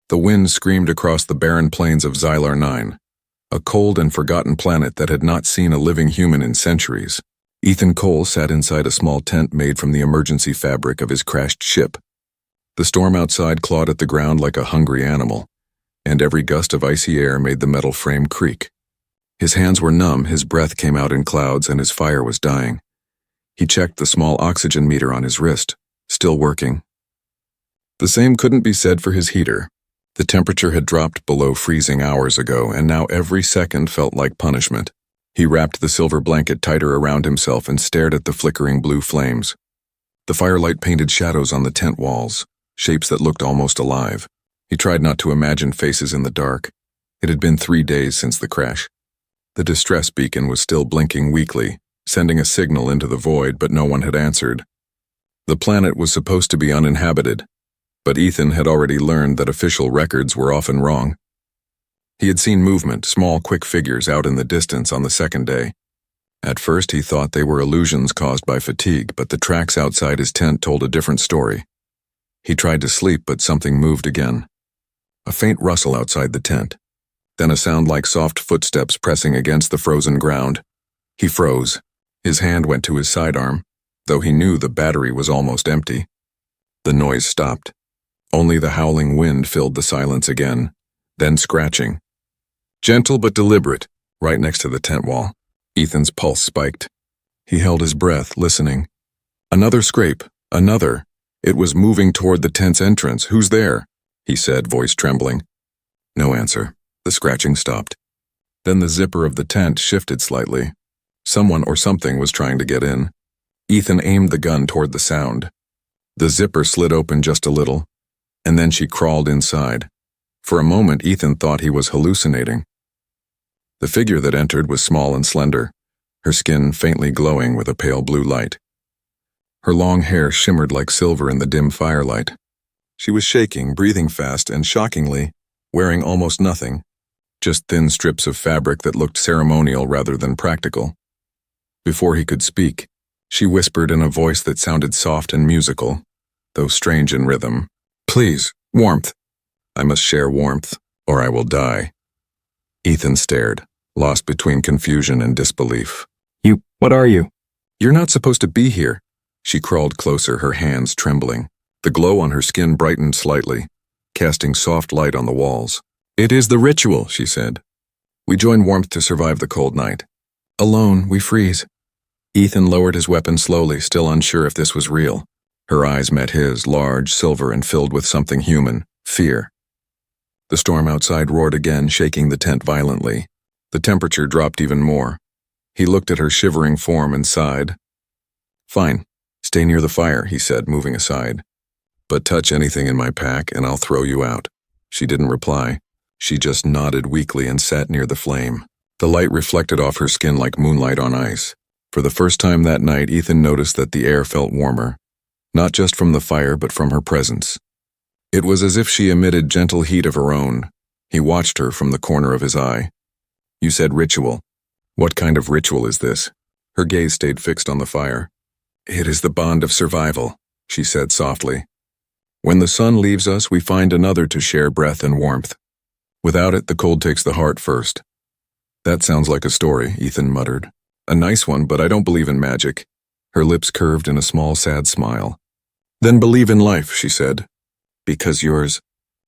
The wind screamed across the barren plains of Xylar 9, a cold and forgotten planet that had not seen a living human in centuries. Ethan Cole sat inside a small tent made from the emergency fabric of his crashed ship. The storm outside clawed at the ground like a hungry animal, and every gust of icy air made the metal frame creak. His hands were numb, his breath came out in clouds, and his fire was dying. He checked the small oxygen meter on his wrist, still working. The same couldn't be said for his heater. The temperature had dropped below freezing hours ago, and now every second felt like punishment. He wrapped the silver blanket tighter around himself and stared at the flickering blue flames. The firelight painted shadows on the tent walls, shapes that looked almost alive. He tried not to imagine faces in the dark. It had been 3 days since the crash. The distress beacon was still blinking weakly, sending a signal into the void, but no one had answered. The planet was supposed to be uninhabited, but Ethan had already learned that official records were often wrong. He had seen movement, small, quick figures out in the distance on the second day. At first he thought they were illusions caused by fatigue, but the tracks outside his tent told a different story. He tried to sleep, but something moved again. A faint rustle outside the tent, then a sound like soft footsteps pressing against the frozen ground. He froze. His hand went to his sidearm, though he knew the battery was almost empty. The noise stopped. Only the howling wind filled the silence again, then scratching. Gentle but deliberate, right next to the tent wall. Ethan's pulse spiked. He held his breath, listening. Another scrape, another. It was moving toward the tent's entrance. "Who's there?" he said, voice trembling. No answer. The scratching stopped. Then the zipper of the tent shifted slightly. Someone or something was trying to get in. Ethan aimed the gun toward the sound. The zipper slid open just a little, and then she crawled inside. For a moment, Ethan thought he was hallucinating. The figure that entered was small and slender, her skin faintly glowing with a pale blue light. Her long hair shimmered like silver in the dim firelight. She was shaking, breathing fast, and shockingly, wearing almost nothing, just thin strips of fabric that looked ceremonial rather than practical. Before he could speak, she whispered in a voice that sounded soft and musical, though strange in rhythm. "Please, warmth. I must share warmth, or I will die." Ethan stared, lost between confusion and disbelief. What are you?" "You're not supposed to be here." She crawled closer, her hands trembling. The glow on her skin brightened slightly, casting soft light on the walls. "It is the ritual," she said. "We join warmth to survive the cold night. Alone, we freeze." Ethan lowered his weapon slowly, still unsure if this was real. Her eyes met his, large, silver, and filled with something human, fear. The storm outside roared again, shaking the tent violently. The temperature dropped even more. He looked at her shivering form and sighed. "Fine, stay near the fire," he said, moving aside. "But touch anything in my pack and I'll throw you out." She didn't reply. She just nodded weakly and sat near the flame. The light reflected off her skin like moonlight on ice. For the first time that night, Ethan noticed that the air felt warmer, not just from the fire but from her presence. It was as if she emitted gentle heat of her own. He watched her from the corner of his eye. "You said ritual. What kind of ritual is this?" Her gaze stayed fixed on the fire. "It is the bond of survival," she said softly. "When the sun leaves us, we find another to share breath and warmth. Without it, the cold takes the heart first." "That sounds like a story," Ethan muttered. "A nice one, but I don't believe in magic." Her lips curved in a small, sad smile. "Then believe in life," she said. "Because yours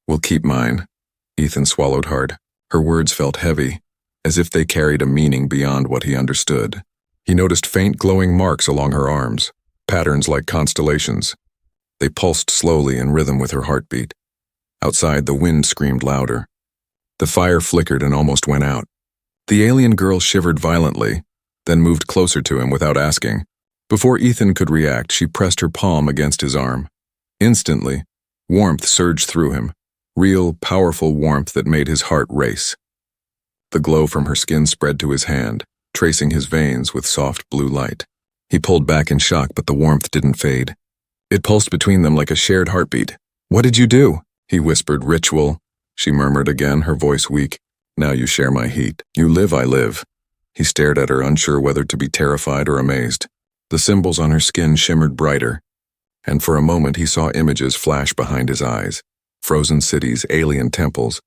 will keep mine." Ethan swallowed hard. Her words felt heavy, as if they carried a meaning beyond what he understood. He noticed faint glowing marks along her arms, patterns like constellations. They pulsed slowly in rhythm with her heartbeat. Outside, the wind screamed louder. The fire flickered and almost went out. The alien girl shivered violently, then moved closer to him without asking. Before Ethan could react, she pressed her palm against his arm. Instantly, warmth surged through him, real, powerful warmth that made his heart race. The glow from her skin spread to his hand, tracing his veins with soft blue light. He pulled back in shock, but the warmth didn't fade. It pulsed between them like a shared heartbeat. "What did you do?" he whispered. "Ritual," she murmured again, her voice weak. "Now you share my heat. You live, I live." He stared at her, unsure whether to be terrified or amazed. The symbols on her skin shimmered brighter, and for a moment he saw images flash behind his eyes. frozen cities, alien temples,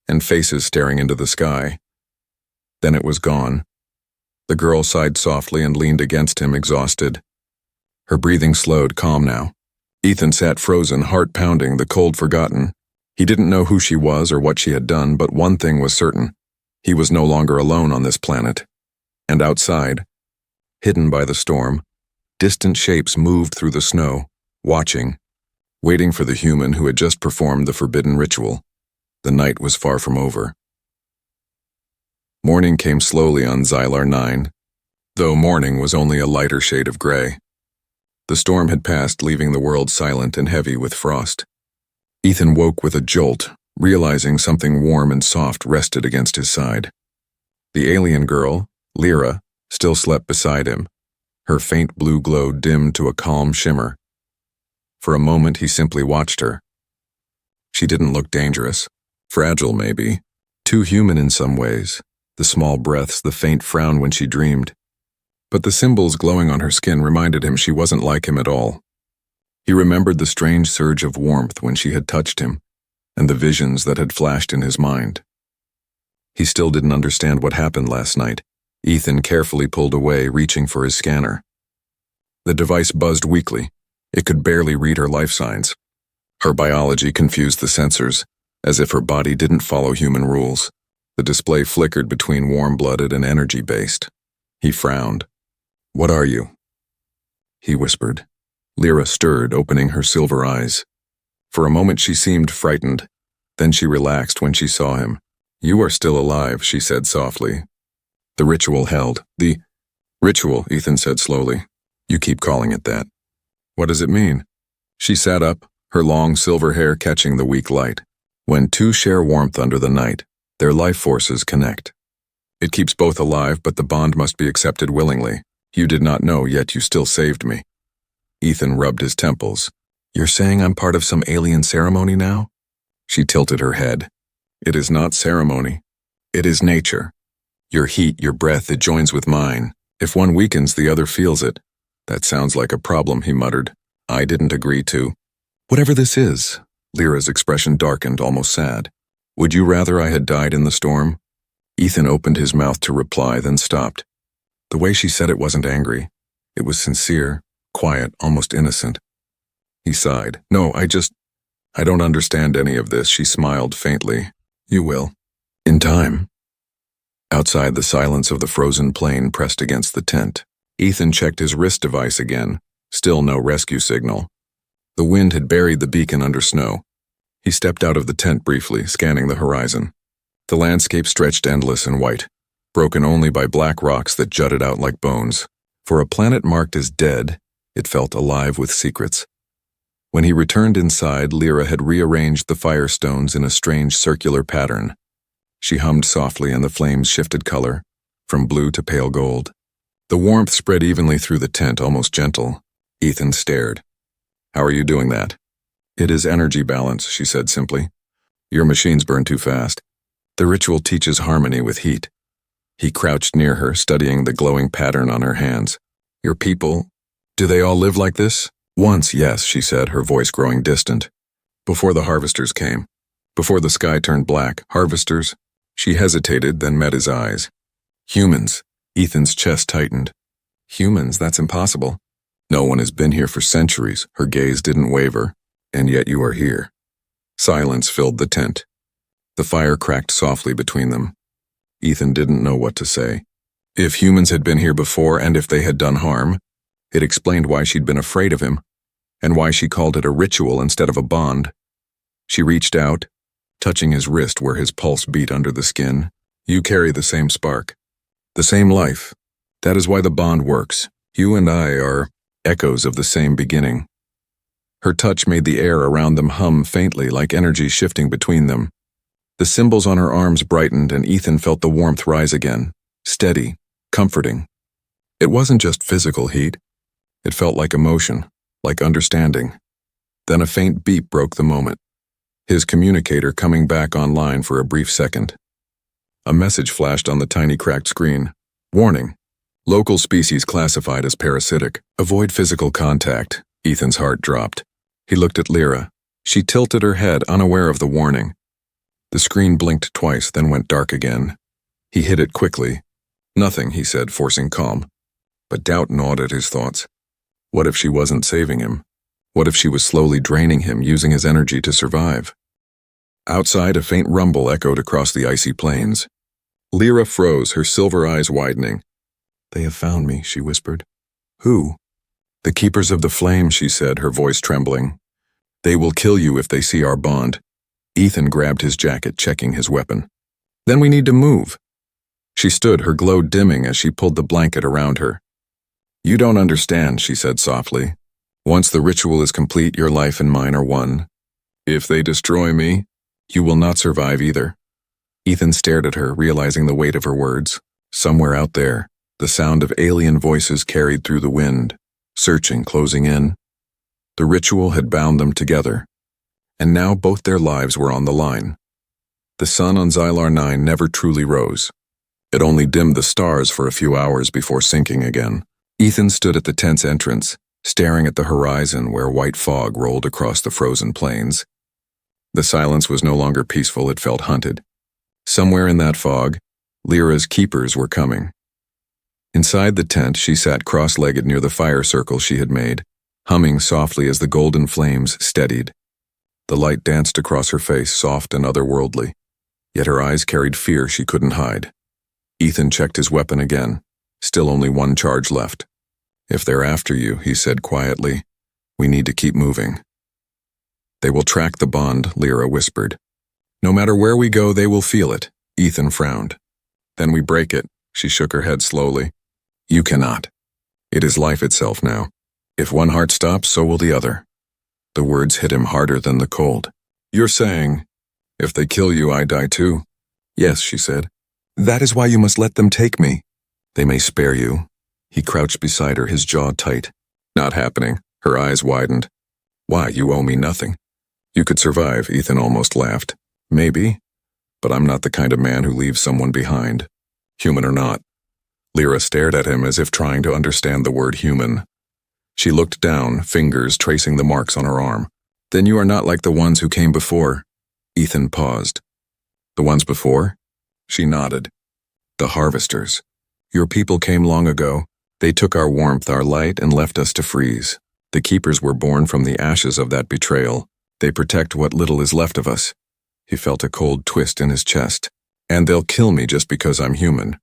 and faces staring into the sky. Then it was gone. The girl sighed softly and leaned against him, exhausted. Her breathing slowed, calm now. Ethan sat frozen, heart pounding, the cold forgotten. He didn't know who she was or what she had done, but one thing was certain. He was no longer alone on this planet. And outside, hidden by the storm, distant shapes moved through the snow, watching, waiting for the human who had just performed the forbidden ritual. The night was far from over. Morning came slowly on Xylar 9, though morning was only a lighter shade of gray. The storm had passed, leaving the world silent and heavy with frost. Ethan woke with a jolt, realizing something warm and soft rested against his side. The alien girl, Lyra, still slept beside him. Her faint blue glow dimmed to a calm shimmer. For a moment he simply watched her. She didn't look dangerous. Fragile, maybe. Too human in some ways. The small breaths, the faint frown when she dreamed. But the symbols glowing on her skin reminded him she wasn't like him at all. He remembered the strange surge of warmth when she had touched him, and the visions that had flashed in his mind. He still didn't understand what happened last night. Ethan carefully pulled away, reaching for his scanner. The device buzzed weakly. It could barely read her life signs. Her biology confused the sensors, as if her body didn't follow human rules. The display flickered between warm-blooded and energy-based. He frowned. "What are you?" he whispered. Lyra stirred, opening her silver eyes. For a moment she seemed frightened. Then she relaxed when she saw him. "You are still alive," she said softly. The ritual held. "The ritual," Ethan said slowly. "You keep calling it that." "What does it mean?" She sat up, her long silver hair catching the weak light. "When two share warmth under the night, their life forces connect. It keeps both alive, but the bond must be accepted willingly. You did not know, yet you still saved me." Ethan rubbed his temples. "You're saying I'm part of some alien ceremony now?" She tilted her head. "It is not ceremony. It is nature. Your heat, your breath, it joins with mine. If one weakens, the other feels it." "That sounds like a problem," he muttered. "I didn't agree to." "Whatever this is," Lyra's expression darkened, almost sad. "Would you rather I had died in the storm?" Ethan opened his mouth to reply, then stopped. The way she said it wasn't angry. It was sincere, quiet, almost innocent. He sighed. "No, I don't understand any of this," she smiled faintly. "You will. In time." Outside, the silence of the frozen plain pressed against the tent. Ethan checked his wrist device again. Still no rescue signal. The wind had buried the beacon under snow. He stepped out of the tent briefly, scanning the horizon. The landscape stretched endless and white, broken only by black rocks that jutted out like bones. For a planet marked as dead, it felt alive with secrets. When he returned inside, Lyra had rearranged the firestones in a strange circular pattern. She hummed softly and the flames shifted color, from blue to pale gold. The warmth spread evenly through the tent, almost gentle. Ethan stared. "How are you doing that?" "It is energy balance," she said simply. "Your machines burn too fast. The ritual teaches harmony with heat." He crouched near her, studying the glowing pattern on her hands. "Your people, do they all live like this?" "Once, yes," she said, her voice growing distant. "Before the harvesters came. Before the sky turned black. Harvesters?" She hesitated, then met his eyes. "Humans." Ethan's chest tightened. "Humans? That's impossible." "No one has been here for centuries." Her gaze didn't waver. "And yet you are here." Silence filled the tent. The fire cracked softly between them. Ethan didn't know what to say. If humans had been here before and if they had done harm, it explained why she'd been afraid of him, and why she called it a ritual instead of a bond. She reached out, touching his wrist where his pulse beat under the skin. "You carry the same spark. The same life. That is why the bond works. You and I are echoes of the same beginning." Her touch made the air around them hum faintly, like energy shifting between them. The symbols on her arms brightened, and Ethan felt the warmth rise again, steady, comforting. It wasn't just physical heat. It felt like emotion, like understanding. Then a faint beep broke the moment. His communicator coming back online for a brief second. A message flashed on the tiny cracked screen. "Warning. Local species classified as parasitic. Avoid physical contact." Ethan's heart dropped. He looked at Lyra. She tilted her head, unaware of the warning. The screen blinked twice, then went dark again. He hit it quickly. Nothing, he said, forcing calm. But doubt gnawed at his thoughts. What if she wasn't saving him? What if she was slowly draining him, using his energy to survive? Outside, a faint rumble echoed across the icy plains. Lyra froze, her silver eyes widening. "They have found me," she whispered. "Who?" "The Keepers of the Flame," she said, her voice trembling. "They will kill you if they see our bond." Ethan grabbed his jacket, checking his weapon. "Then we need to move." She stood, her glow dimming as she pulled the blanket around her. "You don't understand," she said softly. "Once the ritual is complete, your life and mine are one. If they destroy me, you will not survive either." Ethan stared at her, realizing the weight of her words. Somewhere out there, the sound of alien voices carried through the wind, searching, closing in. The ritual had bound them together, and now both their lives were on the line. The sun on Xylar 9 never truly rose. It only dimmed the stars for a few hours before sinking again. Ethan stood at the tent's entrance, staring at the horizon where white fog rolled across the frozen plains. The silence was no longer peaceful, it felt hunted. Somewhere in that fog, Lyra's keepers were coming. Inside the tent, she sat cross-legged near the fire circle she had made, humming softly as the golden flames steadied. The light danced across her face, soft and otherworldly, yet her eyes carried fear she couldn't hide. Ethan checked his weapon again, still only one charge left. "If they're after you," he said quietly, "we need to keep moving." "They will track the bond," Lyra whispered. "No matter where we go, they will feel it." Ethan frowned. "Then we break it." She shook her head slowly. "You cannot. It is life itself now. If one heart stops, so will the other." The words hit him harder than the cold. "You're saying, if they kill you, I die too?" "Yes," she said. "That is why you must let them take me." "They may spare you." He crouched beside her, his jaw tight. "Not happening." Her eyes widened. "Why, you owe me nothing." "You could survive," Ethan almost laughed. "Maybe, but I'm not the kind of man who leaves someone behind, human or not." Lyra stared at him as if trying to understand the word human. She looked down, fingers tracing the marks on her arm. "Then you are not like the ones who came before." Ethan paused. "The ones before?" She nodded. "The harvesters. Your people came long ago. They took our warmth, our light, and left us to freeze. The keepers were born from the ashes of that betrayal. They protect what little is left of us." He felt a cold twist in his chest. "And they'll kill me just because I'm human."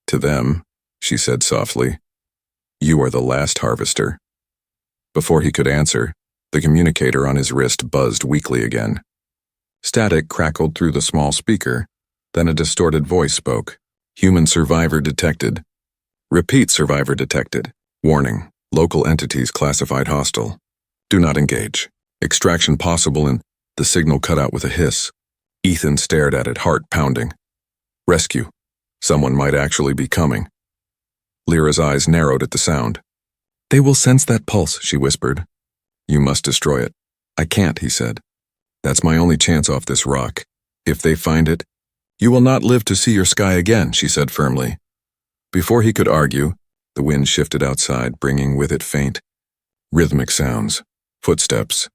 "To them," she said softly, "you are the last harvester." Before he could answer, the communicator on his wrist buzzed weakly again. Static crackled through the small speaker, then a distorted voice spoke. "Human survivor detected. Repeat, survivor detected. Warning, local entities classified hostile. Do not engage. Extraction possible in..." The signal cut out with a hiss. Ethan stared at it, heart pounding. "Rescue. Someone might actually be coming." Lyra's eyes narrowed at the sound. "They will sense that pulse," she whispered. "You must destroy it." "I can't," he said. "That's my only chance off this rock. If they find it..." "You will not live to see your sky again," she said firmly. Before he could argue, the wind shifted outside, bringing with it faint, rhythmic sounds. Footsteps.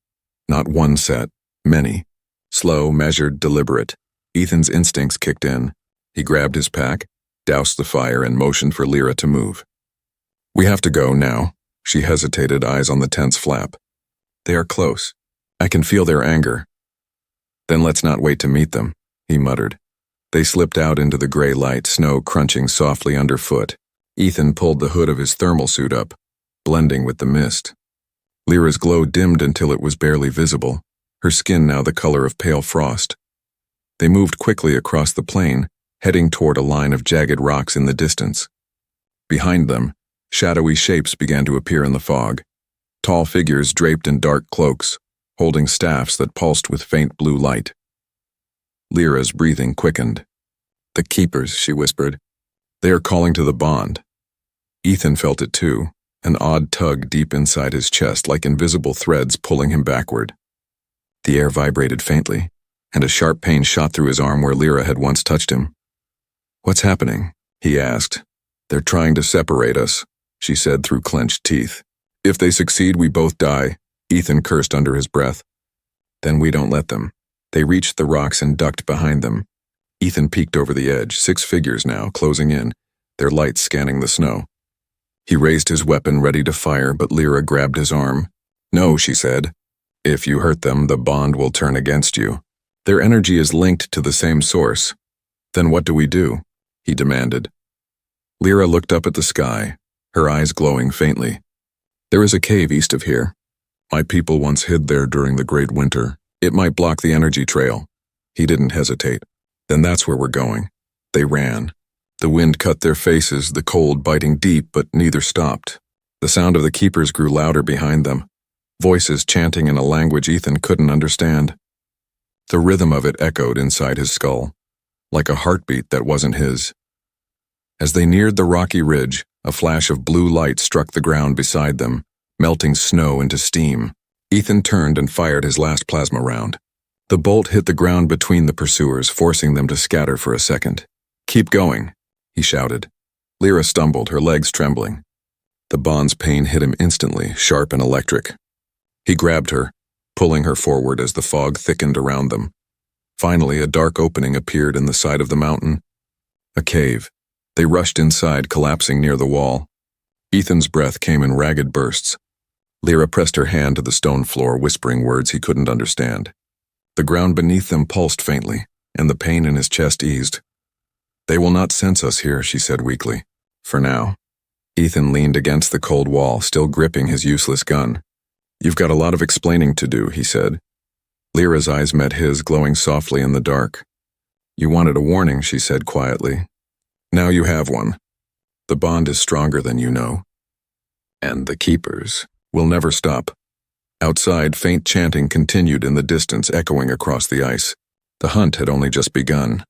Not one set, many. Slow, measured, deliberate. Ethan's instincts kicked in. He grabbed his pack, doused the fire, and motioned for Lyra to move. "We have to go now." She hesitated, eyes on the tent's flap. "They are close. I can feel their anger." "Then let's not wait to meet them," he muttered. They slipped out into the gray light, snow crunching softly underfoot. Ethan pulled the hood of his thermal suit up, blending with the mist. Lyra's glow dimmed until it was barely visible, her skin now the color of pale frost. They moved quickly across the plain, heading toward a line of jagged rocks in the distance. Behind them, shadowy shapes began to appear in the fog. Tall figures draped in dark cloaks, holding staffs that pulsed with faint blue light. Lyra's breathing quickened. "The keepers," she whispered. "They are calling to the bond." Ethan felt it too, an odd tug deep inside his chest, like invisible threads pulling him backward. The air vibrated faintly, and a sharp pain shot through his arm where Lyra had once touched him. "What's happening?" he asked. "They're trying to separate us," she said through clenched teeth. "If they succeed, we both die," Ethan cursed under his breath. Then we don't let them. They reached the rocks and ducked behind them. Ethan peeked over the edge, 6 figures now, closing in, their lights scanning the snow. He raised his weapon ready to fire, but Lyra grabbed his arm. "No," she said. "If you hurt them, the bond will turn against you. Their energy is linked to the same source." "Then what do we do?" he demanded. Lyra looked up at the sky, her eyes glowing faintly. "There is a cave east of here. My people once hid there during the Great Winter. It might block the energy trail." He didn't hesitate. "Then that's where we're going." They ran. The wind cut their faces, the cold biting deep, but neither stopped. The sound of the keepers grew louder behind them, voices chanting in a language Ethan couldn't understand. The rhythm of it echoed inside his skull, like a heartbeat that wasn't his. As they neared the rocky ridge, a flash of blue light struck the ground beside them, melting snow into steam. Ethan turned and fired his last plasma round. The bolt hit the ground between the pursuers, forcing them to scatter for a second. "Keep going," he shouted. Lyra stumbled, her legs trembling. The bond's pain hit him instantly, sharp and electric. He grabbed her, pulling her forward as the fog thickened around them. Finally, a dark opening appeared in the side of the mountain. A cave. They rushed inside, collapsing near the wall. Ethan's breath came in ragged bursts. Lyra pressed her hand to the stone floor, whispering words he couldn't understand. The ground beneath them pulsed faintly, and the pain in his chest eased. "They will not sense us here," she said weakly. "For now." Ethan leaned against the cold wall, still gripping his useless gun. "You've got a lot of explaining to do," he said. Lyra's eyes met his, glowing softly in the dark. "You wanted a warning," she said quietly. "Now you have one. The bond is stronger than you know. And the keepers will never stop." Outside, faint chanting continued in the distance, echoing across the ice. The hunt had only just begun.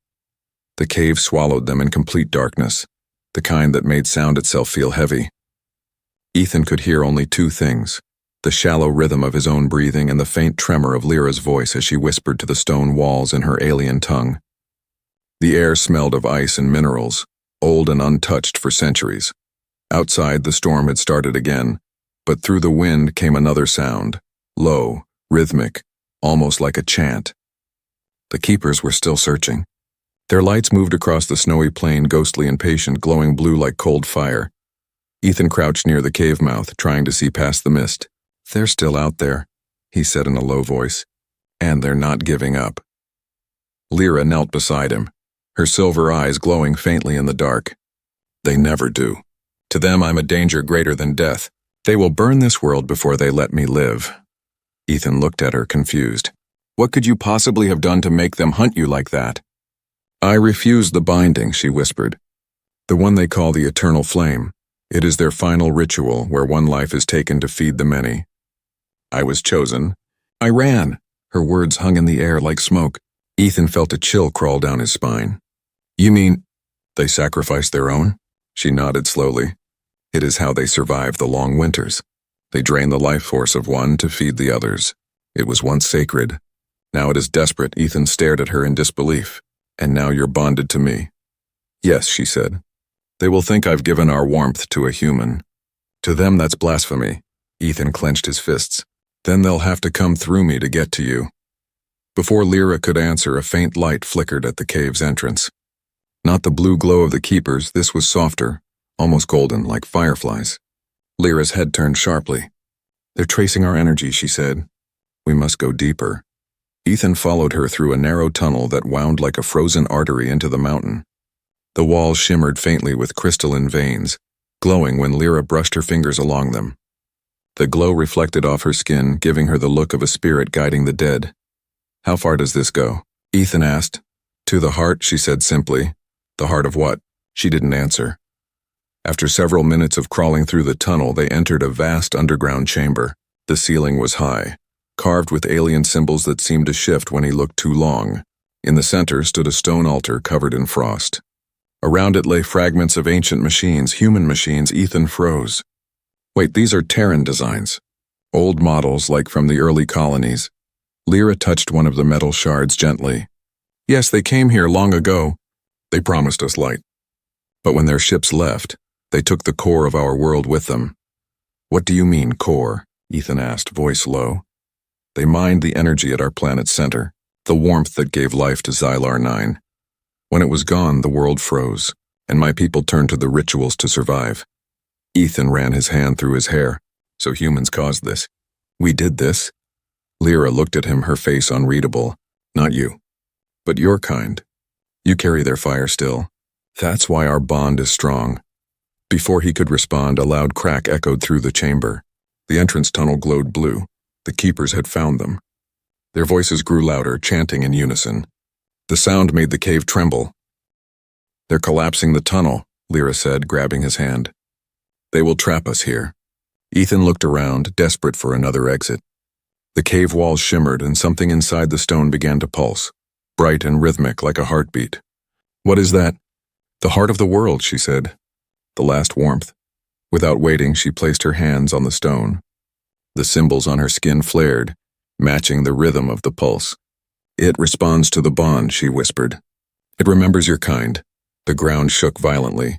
The cave swallowed them in complete darkness, the kind that made sound itself feel heavy. Ethan could hear only 2 things: the shallow rhythm of his own breathing and the faint tremor of Lyra's voice as she whispered to the stone walls in her alien tongue. The air smelled of ice and minerals, old and untouched for centuries. Outside, the storm had started again, but through the wind came another sound, low, rhythmic, almost like a chant. The keepers were still searching. Their lights moved across the snowy plain, ghostly and patient, glowing blue like cold fire. Ethan crouched near the cave mouth, trying to see past the mist. "They're still out there," he said in a low voice. "And they're not giving up." Lyra knelt beside him, her silver eyes glowing faintly in the dark. "They never do. To them I'm a danger greater than death. They will burn this world before they let me live." Ethan looked at her, confused. "What could you possibly have done to make them hunt you like that?" "I refused the binding," she whispered. "The one they call the eternal flame. It is their final ritual where one life is taken to feed the many. I was chosen. I ran." Her words hung in the air like smoke. Ethan felt a chill crawl down his spine. "You mean they sacrificed their own?" She nodded slowly. "It is how they survive the long winters. They drain the life force of one to feed the others. It was once sacred. Now it is desperate." Ethan stared at her in disbelief. "And now you're bonded to me." "Yes," she said. "They will think I've given our warmth to a human. To them that's blasphemy." Ethan clenched his fists. "Then they'll have to come through me to get to you." Before Lyra could answer, a faint light flickered at the cave's entrance. Not the blue glow of the keepers, this was softer, almost golden, like fireflies. Lyra's head turned sharply. "They're tracing our energy," she said. "We must go deeper." Ethan followed her through a narrow tunnel that wound like a frozen artery into the mountain. The walls shimmered faintly with crystalline veins, glowing when Lyra brushed her fingers along them. The glow reflected off her skin, giving her the look of a spirit guiding the dead. "How far does this go?" Ethan asked. "To the heart," she said simply. "The heart of what?" She didn't answer. After several minutes of crawling through the tunnel, they entered a vast underground chamber. The ceiling was high, carved with alien symbols that seemed to shift when he looked too long. In the center stood a stone altar covered in frost. Around it lay fragments of ancient machines, human machines. Ethan froze. "Wait, these are Terran designs. Old models like from the early colonies." Lyra touched one of the metal shards gently. "Yes, they came here long ago. They promised us light. But when their ships left, they took the core of our world with them." "What do you mean, core?" Ethan asked, voice low. They mined the energy at our planet's center, the warmth that gave life to Xylar 9. When it was gone, the world froze, and my people turned to the rituals to survive. Ethan ran his hand through his hair. So humans caused this. We did this? Lyra looked at him, her face unreadable. Not you. But your kind. You carry their fire still. That's why our bond is strong. Before he could respond, a loud crack echoed through the chamber. The entrance tunnel glowed blue. The keepers had found them. Their voices grew louder, chanting in unison. The sound made the cave tremble. They're collapsing the tunnel, Lyra said, grabbing his hand. They will trap us here. Ethan looked around, desperate for another exit. The cave walls shimmered, and something inside the stone began to pulse, bright and rhythmic like a heartbeat. What is that? The heart of the world, she said. The last warmth. Without waiting, she placed her hands on the stone. The symbols on her skin flared, matching the rhythm of the pulse. It responds to the bond, she whispered. It remembers your kind. The ground shook violently.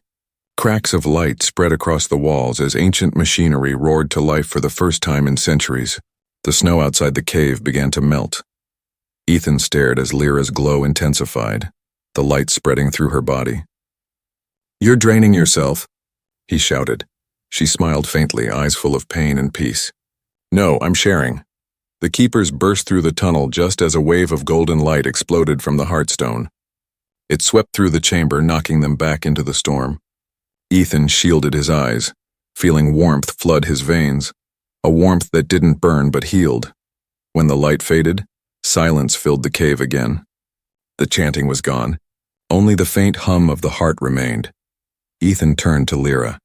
Cracks of light spread across the walls as ancient machinery roared to life for the first time in centuries. The snow outside the cave began to melt. Ethan stared as Lyra's glow intensified, the light spreading through her body. You're draining yourself, he shouted. She smiled faintly, eyes full of pain and peace. No, I'm sharing. The keepers burst through the tunnel just as a wave of golden light exploded from the heartstone. It swept through the chamber, knocking them back into the storm. Ethan shielded his eyes, feeling warmth flood his veins, a warmth that didn't burn but healed. When the light faded, silence filled the cave again. The chanting was gone. Only the faint hum of the heart remained. Ethan turned to Lyra.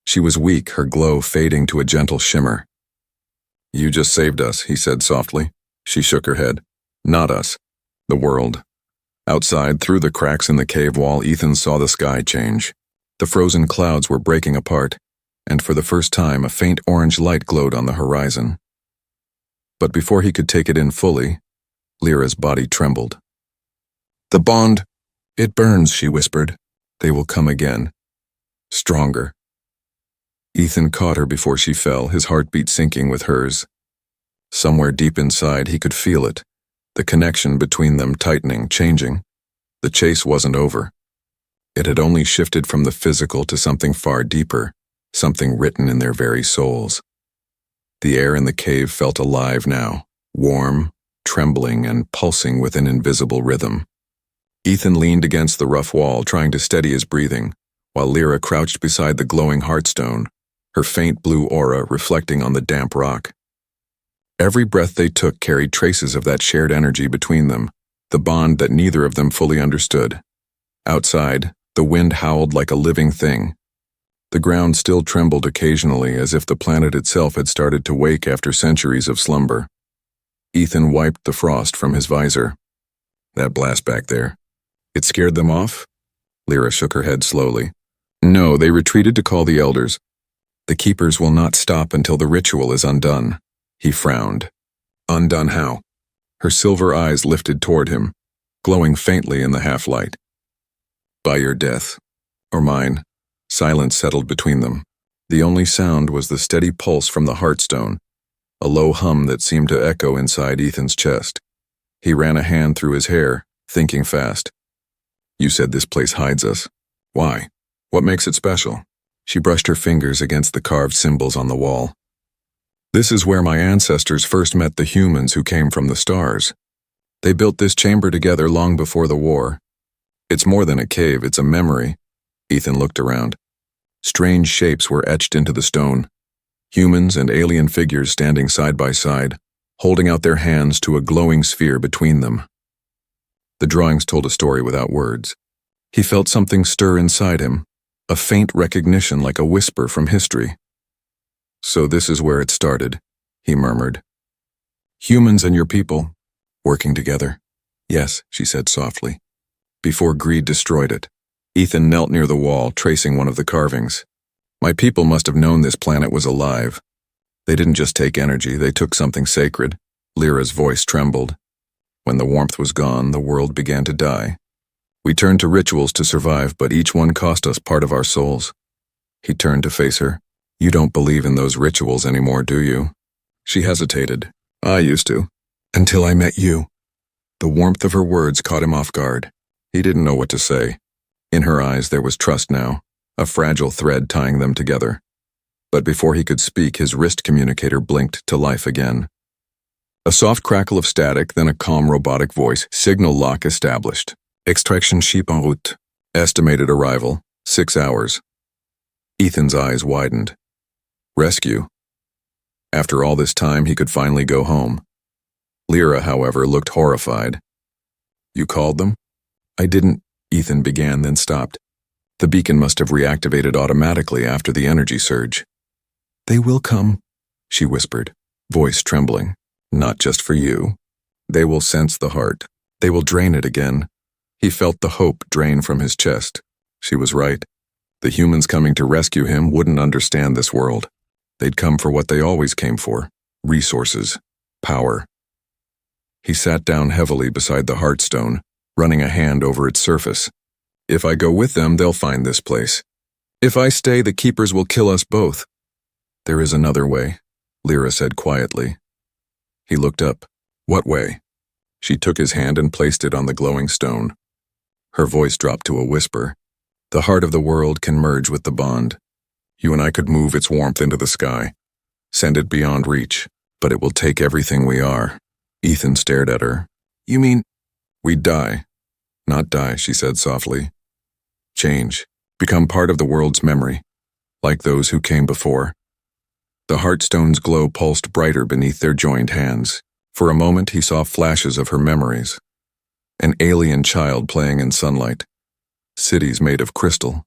She was weak, her glow fading to a gentle shimmer. You just saved us, he said softly. She shook her head. Not us. The world. Outside, through the cracks in the cave wall, Ethan saw the sky change. The frozen clouds were breaking apart, and for the first time a faint orange light glowed on the horizon. But before he could take it in fully, Lyra's body trembled. The bond, it burns, she whispered. They will come again. Stronger. Ethan caught her before she fell, his heartbeat syncing with hers. Somewhere deep inside he could feel it, the connection between them tightening, changing. The chase wasn't over. It had only shifted from the physical to something far deeper, something written in their very souls. The air in the cave felt alive now, warm, trembling, and pulsing with an invisible rhythm. Ethan leaned against the rough wall, trying to steady his breathing, while Lyra crouched beside the glowing heartstone, her faint blue aura reflecting on the damp rock. Every breath they took carried traces of that shared energy between them, the bond that neither of them fully understood. Outside, the wind howled like a living thing. The ground still trembled occasionally, as if the planet itself had started to wake after centuries of slumber. Ethan wiped the frost from his visor. That blast back there. It scared them off? Lyra shook her head slowly. No, they retreated to call the elders. The keepers will not stop until the ritual is undone. He frowned. Undone how? Her silver eyes lifted toward him, glowing faintly in the half-light. By your death. Or mine. Silence settled between them. The only sound was the steady pulse from the heartstone, a low hum that seemed to echo inside Ethan's chest. He ran a hand through his hair, thinking fast. You said this place hides us. Why? What makes it special? She brushed her fingers against the carved symbols on the wall. This is where my ancestors first met the humans who came from the stars. They built this chamber together long before the war. It's more than a cave, it's a memory. Ethan looked around. Strange shapes were etched into the stone. Humans and alien figures standing side by side, holding out their hands to a glowing sphere between them. The drawings told a story without words. He felt something stir inside him, a faint recognition like a whisper from history. So this is where it started, he murmured. Humans and your people, working together. Yes, she said softly. Before greed destroyed it. Ethan knelt near the wall, tracing one of the carvings. My people must have known this planet was alive. They didn't just take energy, they took something sacred. Lyra's voice trembled. When the warmth was gone, the world began to die. We turned to rituals to survive, but each one cost us part of our souls. He turned to face her. You don't believe in those rituals anymore, do you? She hesitated. I used to. Until I met you. The warmth of her words caught him off guard. He didn't know what to say. In her eyes there was trust now, a fragile thread tying them together. But before he could speak, his wrist communicator blinked to life again. A soft crackle of static, then a calm robotic voice. Signal lock established. Extraction ship en route. Estimated arrival, 6 hours. Ethan's eyes widened. Rescue. After all this time, he could finally go home. Lyra, however, looked horrified. You called them? I didn't, Ethan began, then stopped. The beacon must have reactivated automatically after the energy surge. They will come, she whispered, voice trembling. Not just for you. They will sense the heart. They will drain it again. He felt the hope drain from his chest. She was right. The humans coming to rescue him wouldn't understand this world. They'd come for what they always came for. Resources. Power. He sat down heavily beside the heartstone, running a hand over its surface. If I go with them, they'll find this place. If I stay, the keepers will kill us both. There is another way, Lyra said quietly. He looked up. What way? She took his hand and placed it on the glowing stone. Her voice dropped to a whisper. The heart of the world can merge with the bond. You and I could move its warmth into the sky, send it beyond reach, but it will take everything we are. Ethan stared at her. You mean? We'd die. Not die, she said softly. Change. Become part of the world's memory, like those who came before. The heartstone's glow pulsed brighter beneath their joined hands. For a moment he saw flashes of her memories. An alien child playing in sunlight. Cities made of crystal.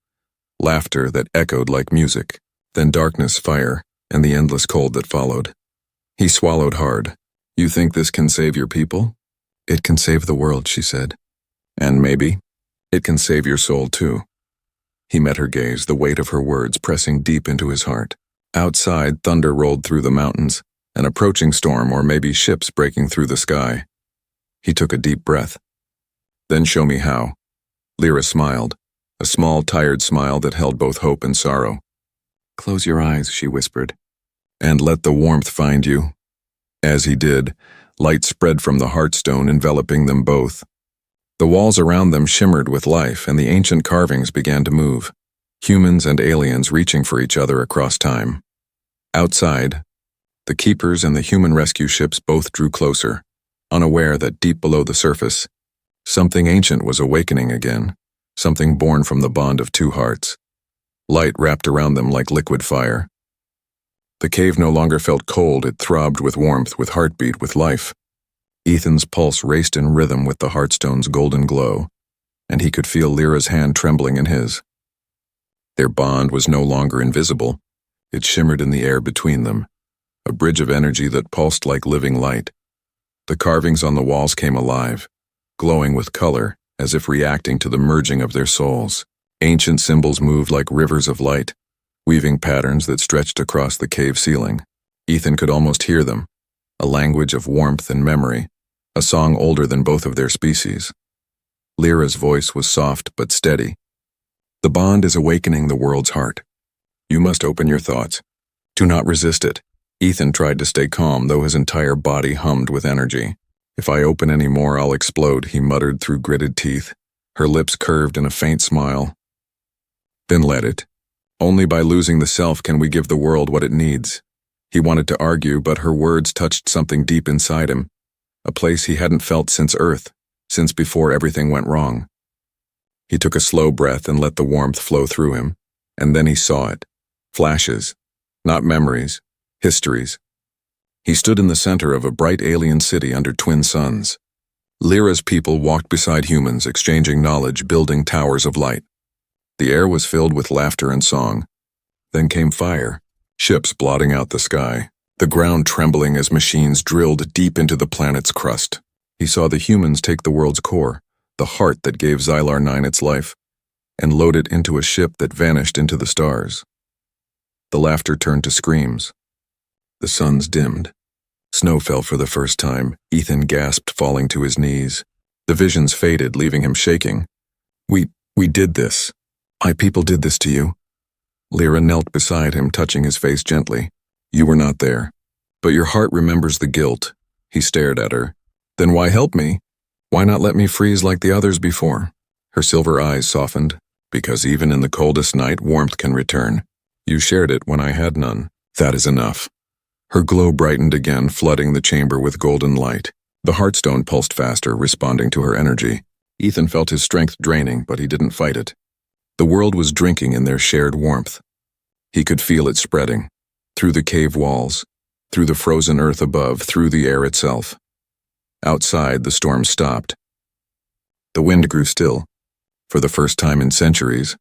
Laughter that echoed like music. Then darkness, fire, and the endless cold that followed. He swallowed hard. You think this can save your people? It can save the world, she said. And maybe, it can save your soul too. He met her gaze, the weight of her words pressing deep into his heart. Outside, thunder rolled through the mountains, an approaching storm or maybe ships breaking through the sky. He took a deep breath. Then show me how. Lyra smiled, a small, tired smile that held both hope and sorrow. Close your eyes, she whispered, and let the warmth find you. As he did, light spread from the heartstone, enveloping them both. The walls around them shimmered with life, and the ancient carvings began to move, humans and aliens reaching for each other across time. Outside, the keepers and the human rescue ships both drew closer, unaware that deep below the surface, something ancient was awakening again, something born from the bond of two hearts. Light wrapped around them like liquid fire. The cave no longer felt cold, it throbbed with warmth, with heartbeat, with life. Ethan's pulse raced in rhythm with the heartstone's golden glow, and he could feel Lyra's hand trembling in his. Their bond was no longer invisible. It shimmered in the air between them, a bridge of energy that pulsed like living light. The carvings on the walls came alive, glowing with color, as if reacting to the merging of their souls. Ancient symbols moved like rivers of light, weaving patterns that stretched across the cave ceiling. Ethan could almost hear them, a language of warmth and memory, a song older than both of their species. Lyra's voice was soft but steady. The bond is awakening the world's heart. You must open your thoughts. Do not resist it. Ethan tried to stay calm, though his entire body hummed with energy. If I open any more, I'll explode, he muttered through gritted teeth. Her lips curved in a faint smile. Then let it. Only by losing the self can we give the world what it needs. He wanted to argue, but her words touched something deep inside him, a place he hadn't felt since Earth, since before everything went wrong. He took a slow breath and let the warmth flow through him, and then he saw it. Flashes, not memories, histories. He stood in the center of a bright alien city under twin suns. Lyra's people walked beside humans, exchanging knowledge, building towers of light. The air was filled with laughter and song. Then came fire, ships blotting out the sky, the ground trembling as machines drilled deep into the planet's crust. He saw the humans take the world's core, the heart that gave Xylar 9 its life, and load it into a ship that vanished into the stars. The laughter turned to screams. The suns dimmed. Snow fell for the first time. Ethan gasped, falling to his knees. The visions faded, leaving him shaking. We did this. My people did this to you. Lyra knelt beside him, touching his face gently. You were not there. But your heart remembers the guilt, He stared at her. Then why help me? Why not let me freeze like the others before? Her silver eyes softened. Because even in the coldest night, warmth can return. You shared it when I had none. That is enough. Her glow brightened again, flooding the chamber with golden light. The heartstone pulsed faster, responding to her energy. Ethan felt his strength draining, but he didn't fight it. The world was drinking in their shared warmth. He could feel it spreading. Through the cave walls, through the frozen earth above, through the air itself. Outside, the storm stopped. The wind grew still. For the first time in centuries,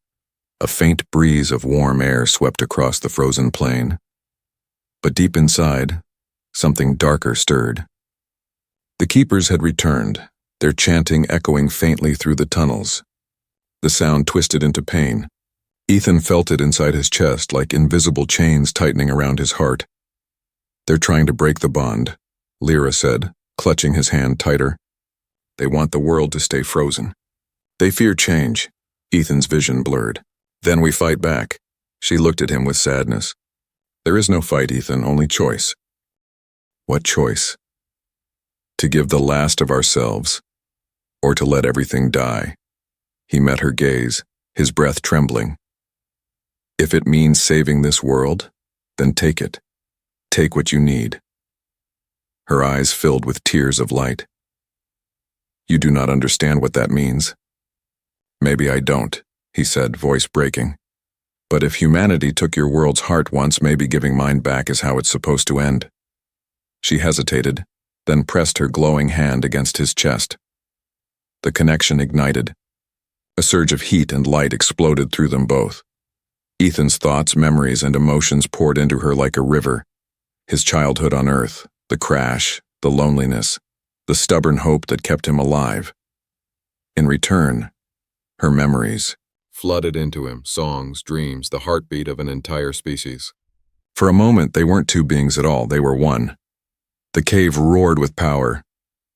a faint breeze of warm air swept across the frozen plain. But deep inside, something darker stirred. The keepers had returned, their chanting echoing faintly through the tunnels. The sound twisted into pain. Ethan felt it inside his chest like invisible chains tightening around his heart. They're trying to break the bond, Lyra said, clutching his hand tighter. They want the world to stay frozen. They fear change. Ethan's vision blurred. Then we fight back. She looked at him with sadness. There is no fight, Ethan, only choice. What choice? To give the last of ourselves, or to let everything die? He met her gaze, his breath trembling. If it means saving this world, then take it. Take what you need. Her eyes filled with tears of light. You do not understand what that means. Maybe I don't, he said, voice breaking. But if humanity took your world's heart once, maybe giving mine back is how it's supposed to end. She hesitated, then pressed her glowing hand against his chest. The connection ignited. A surge of heat and light exploded through them both. Ethan's thoughts, memories, and emotions poured into her like a river. His childhood on Earth, the crash, the loneliness, the stubborn hope that kept him alive. In return, her memories flooded into him, songs, dreams, the heartbeat of an entire species. For a moment, they weren't two beings at all, they were one. The cave roared with power.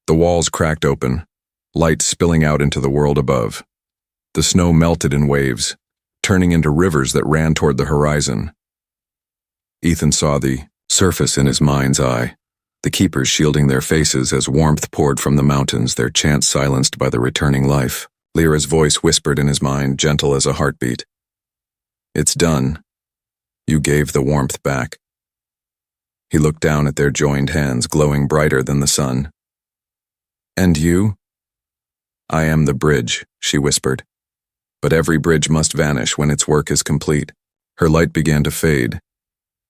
The walls cracked open, light spilling out into the world above. The snow melted in waves, turning into rivers that ran toward the horizon. Ethan saw the surface in his mind's eye, the keepers shielding their faces as warmth poured from the mountains, their chants silenced by the returning life. Lyra's voice whispered in his mind, gentle as a heartbeat. It's done. You gave the warmth back. He looked down at their joined hands, glowing brighter than the sun. And you? I am the bridge, she whispered. But every bridge must vanish when its work is complete. Her light began to fade.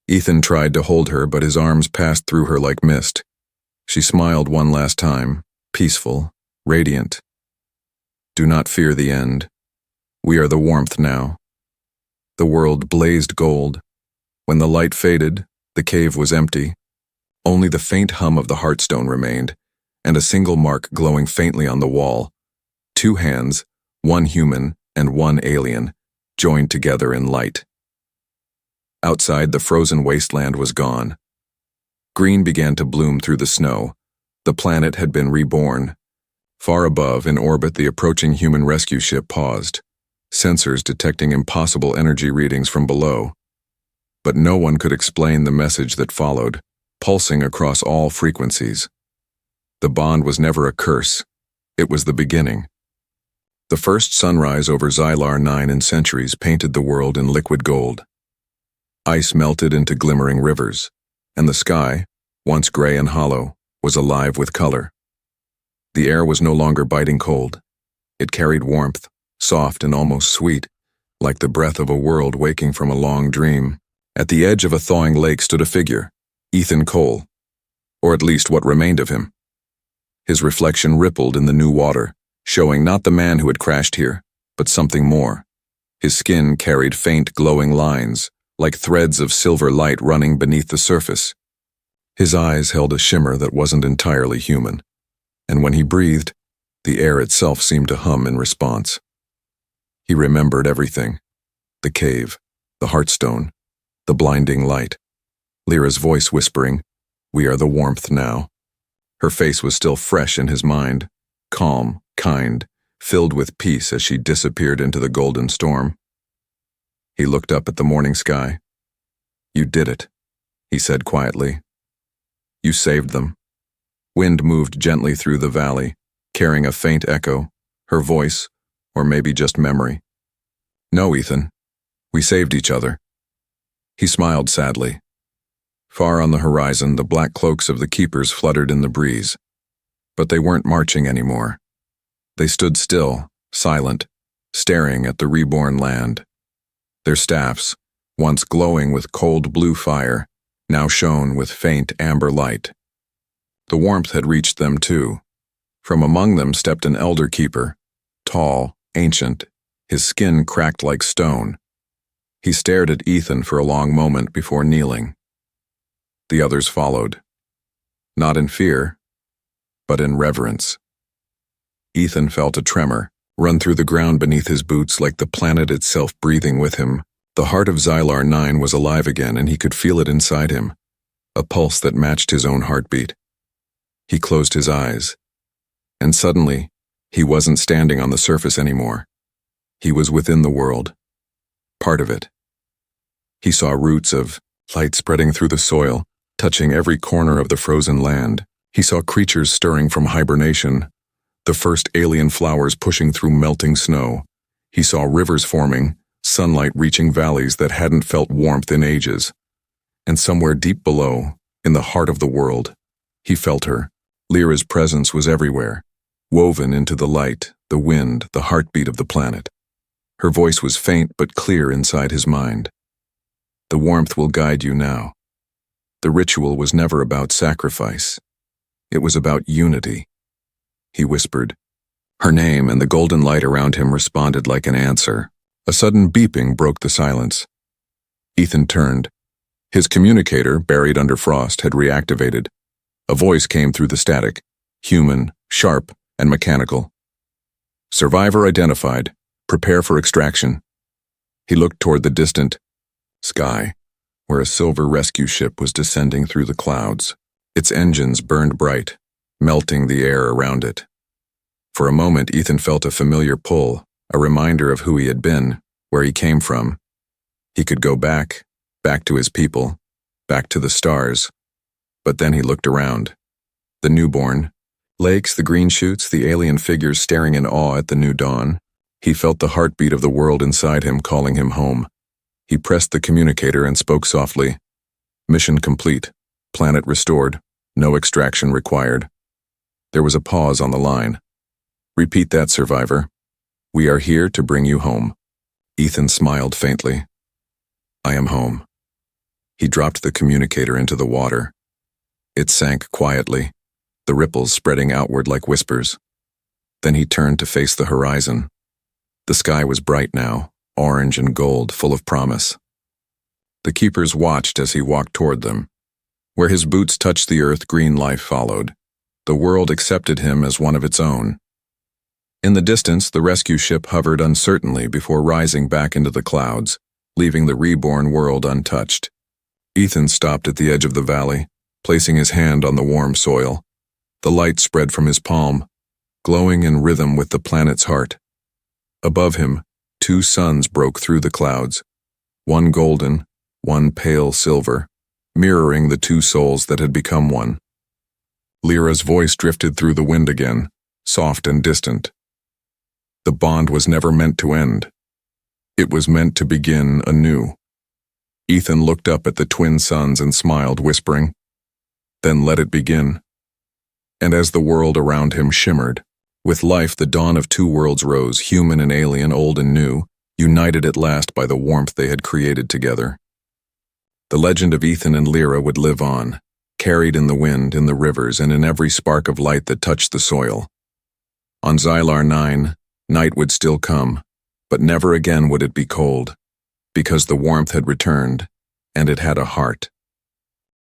Ethan tried to hold her, but his arms passed through her like mist. She smiled one last time, peaceful, radiant. Do not fear the end. We are the warmth now. The world blazed gold. When the light faded, the cave was empty. Only the faint hum of the heartstone remained, and a single mark glowing faintly on the wall. 2 hands, 1 human and 1 alien, joined together in light. Outside, the frozen wasteland was gone. Green began to bloom through the snow. The planet had been reborn. Far above, in orbit, the approaching human rescue ship paused, sensors detecting impossible energy readings from below. But no one could explain the message that followed, pulsing across all frequencies. The bond was never a curse. It was the beginning. The first sunrise over Xylar 9 in centuries painted the world in liquid gold. Ice melted into glimmering rivers, and the sky, once gray and hollow, was alive with color. The air was no longer biting cold. It carried warmth, soft and almost sweet, like the breath of a world waking from a long dream. At the edge of a thawing lake stood a figure, Ethan Cole, or at least what remained of him. His reflection rippled in the new water, showing not the man who had crashed here, but something more. His skin carried faint glowing lines, like threads of silver light running beneath the surface. His eyes held a shimmer that wasn't entirely human, and when he breathed, the air itself seemed to hum in response. He remembered everything: the cave, the heartstone, the blinding light. Lyra's voice whispering, "We are the warmth now." Her face was still fresh in his mind, calm, kind, filled with peace as she disappeared into the golden storm. He looked up at the morning sky. "You did it," he said quietly. "You saved them. Wind moved gently through the valley, carrying a faint echo, her voice, or maybe just memory. "No, Ethan. We saved each other." He smiled sadly. Far on the horizon, the black cloaks of the keepers fluttered in the breeze. But they weren't marching anymore. They stood still, silent, staring at the reborn land. Their staffs, once glowing with cold blue fire, now shone with faint amber light. The warmth had reached them too. From among them stepped an elder keeper, tall, ancient, his skin cracked like stone. He stared at Ethan for a long moment before kneeling. The others followed, not in fear, but in reverence. Ethan felt a tremor run through the ground beneath his boots like the planet itself breathing with him. The heart of Xylar 9 was alive again, and he could feel it inside him, a pulse that matched his own heartbeat. He closed his eyes, and suddenly, he wasn't standing on the surface anymore. He was within the world, part of it. He saw roots of light spreading through the soil, touching every corner of the frozen land. He saw creatures stirring from hibernation, the first alien flowers pushing through melting snow. He saw rivers forming, sunlight reaching valleys that hadn't felt warmth in ages. And somewhere deep below, in the heart of the world, he felt her. Lyra's presence was everywhere, woven into the light, the wind, the heartbeat of the planet. Her voice was faint but clear inside his mind. "The warmth will guide you now." The ritual was never about sacrifice. It was about unity. He whispered her name, and the golden light around him responded like an answer. A sudden beeping broke the silence. Ethan turned. His communicator, buried under frost, had reactivated. A voice came through the static, human, sharp, and mechanical. "Survivor identified. Prepare for extraction." He looked toward the distant sky, where a silver rescue ship was descending through the clouds. Its engines burned bright, melting the air around it. For a moment, Ethan felt a familiar pull, a reminder of who he had been, where he came from. He could go back to his people, back to the stars. But then he looked around. The newborn, lakes, the green shoots, the alien figures staring in awe at the new dawn. He felt the heartbeat of the world inside him calling him home. He pressed the communicator and spoke softly. "Mission complete. Planet restored. No extraction required." There was a pause on the line. "Repeat that, survivor. We are here to bring you home." Ethan smiled faintly. "I am home." He dropped the communicator into the water. It sank quietly, the ripples spreading outward like whispers. Then he turned to face the horizon. The sky was bright now, orange and gold, full of promise. The keepers watched as he walked toward them. Where his boots touched the earth, green life followed. The world accepted him as one of its own. In the distance, the rescue ship hovered uncertainly before rising back into the clouds, leaving the reborn world untouched. Ethan stopped at the edge of the valley, placing his hand on the warm soil. The light spread from his palm, glowing in rhythm with the planet's heart. Above him, two suns broke through the clouds, one golden, one pale silver, mirroring the two souls that had become one. Lyra's voice drifted through the wind again, soft and distant. The bond was never meant to end. It was meant to begin anew. Ethan looked up at the twin suns and smiled, whispering, "Then let it begin." And as the world around him shimmered, with life the dawn of two worlds rose, human and alien, old and new, united at last by the warmth they had created together. The legend of Ethan and Lyra would live on, carried in the wind, in the rivers, and in every spark of light that touched the soil. On Xylar 9, night would still come, but never again would it be cold, because the warmth had returned, and it had a heart.